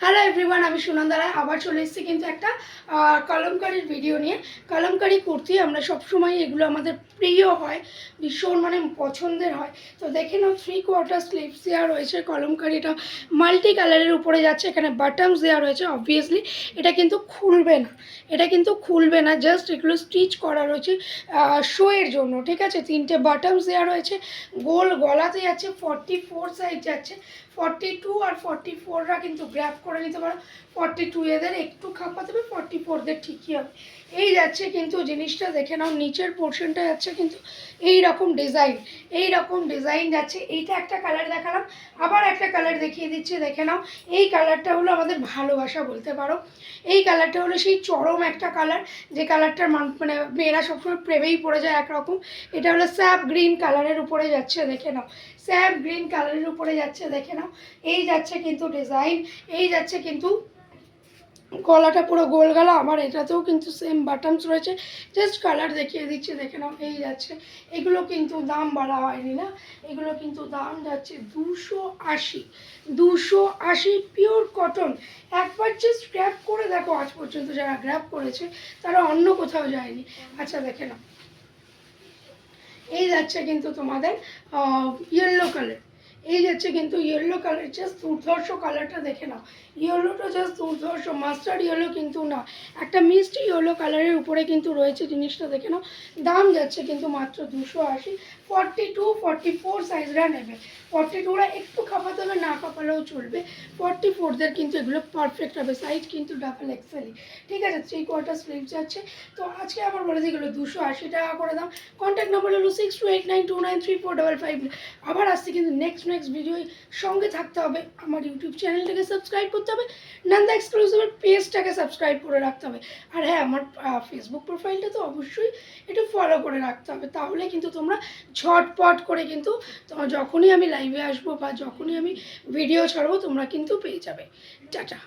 Hello everyone, আমি সুনন্দা রায় আবার চলে এসেছি কিন্তু একটা কলমকারির ভিডিও নিয়ে। কলমকারি কুর্তি আমরা সবসময় এগুলো আমাদের প্রিয় হয়, ভীষণ পছন্দের হয়। তো দেখে নাও 3/4 স্লিভস দেওয়া রয়েছে, কলমকারিটা মাল্টি কালারের উপরে যাচ্ছে, এখানে বাটনস দেওয়া রয়েছে। অবভিয়াসলি এটা কিন্তু খুলবে না, জাস্ট এগুলো স্টিচ করা রয়েছে শোয়ের জন্য, ঠিক আছে। 3টে বাটনস দেওয়া রয়েছে, গোল গলাতে যাচ্ছে, 44 সাইজ যাচ্ছে। 42 আর 44রা কিন্তু গ্র্যাব করে নিতে পারো। 42 এদের একটু খাপাতে হবে, 44দের ঠিকই হবে। এই যাচ্ছে কিন্তু জিনিসটা দেখে নাও, নিচের পোর্শনটা যাচ্ছে কিন্তু এই রকম ডিজাইন যাচ্ছে। এইটা একটা কালার দেখালাম, আবার একটা কালার দেখিয়ে দিচ্ছি, দেখে নাও। এই কালারটা হলো আমাদের ভালোবাসা বলতে পারো। এই কালারটা হলো সেই চরম একটা কালার, যে কালারটার মেয়েরা সবসময় প্রেমেই পড়ে যায় একরকম। এটা হলো স্যাপ গ্রিন কালারের উপরে যাচ্ছে, দেখে নাও। স্যাপ গ্রিন কালারের উপরে যাচ্ছে, দেখে নাও। এই যাচ্ছে কিন্তু ডিজাইন, এই যাচ্ছে কিন্তু গলাটা পুরো গোল গলা। আমার এটাতেও কিন্তু সেম বাটনস রয়েছে, জাস্ট কালার দেখিয়ে দিচ্ছি, দেখে নাও। এই যাচ্ছে, এগুলো কিন্তু দাম বলা হয়নি না, এগুলো কিন্তু দাম যাচ্ছে 280 পিওর কটন। একবার জাস্ট গ্র্যাব করে দেখো, আজ পর্যন্ত যারা গ্র্যাব করেছে তারা অন্য কোথাও যায়নি। আচ্ছা দেখে নাও, এই যাচ্ছে কিন্তু তোমাদের ইয়েলো কালার, এই যাচ্ছে কিন্তু ইয়েলো কালার, জাস্ট দুর্ধর্ষ কালারটা দেখে নাও। ইয়েলোটা জাস্ট দুর্ধর্ষ, মাস্টার্ড ইয়েলো কিন্তু না, একটা মিষ্টি ইয়েলো কালারের উপরে কিন্তু রয়েছে জিনিসটা, দেখে নাও। দাম যাচ্ছে কিন্তু মাত্র 280। 42 44 সাইজরা নেবে, 42রা একটু খাপাতে হবে, না খাপালেও চলবে। 44দের কিন্তু এগুলো পারফেক্ট হবে, সাইজ কিন্তু ডাবল এক্সেলই, ঠিক আছে। 3/4 স্লিভ যাচ্ছে। তো আজকে আমার বলে দিয়েগুলো 280 টাকা করে দাম। কন্ট্যাক্ট নাম্বার হলো 6289293455। আবার আসছে কিন্তু নেক্সট ভিডিও, সঙ্গে থাকতে হবে, আমার ইউটিউব চ্যানেলটাকে সাবস্ক্রাইব করতে হবে, নন্দা এক্সক্লুসিভের পেজটাকে সাবস্ক্রাইব করে রাখতে হবে। আর হ্যাঁ, আমার ফেসবুক প্রোফাইলটা তো অবশ্যই একটু ফলো করে রাখতে হবে, তাহলে কিন্তু তোমরা ঝটপট করে কিন্তু যখনই আমি লাইভে আসবো বা যখনই আমি ভিডিও ছাড়বো তোমরা কিন্তু পেয়ে যাবে। টাটা।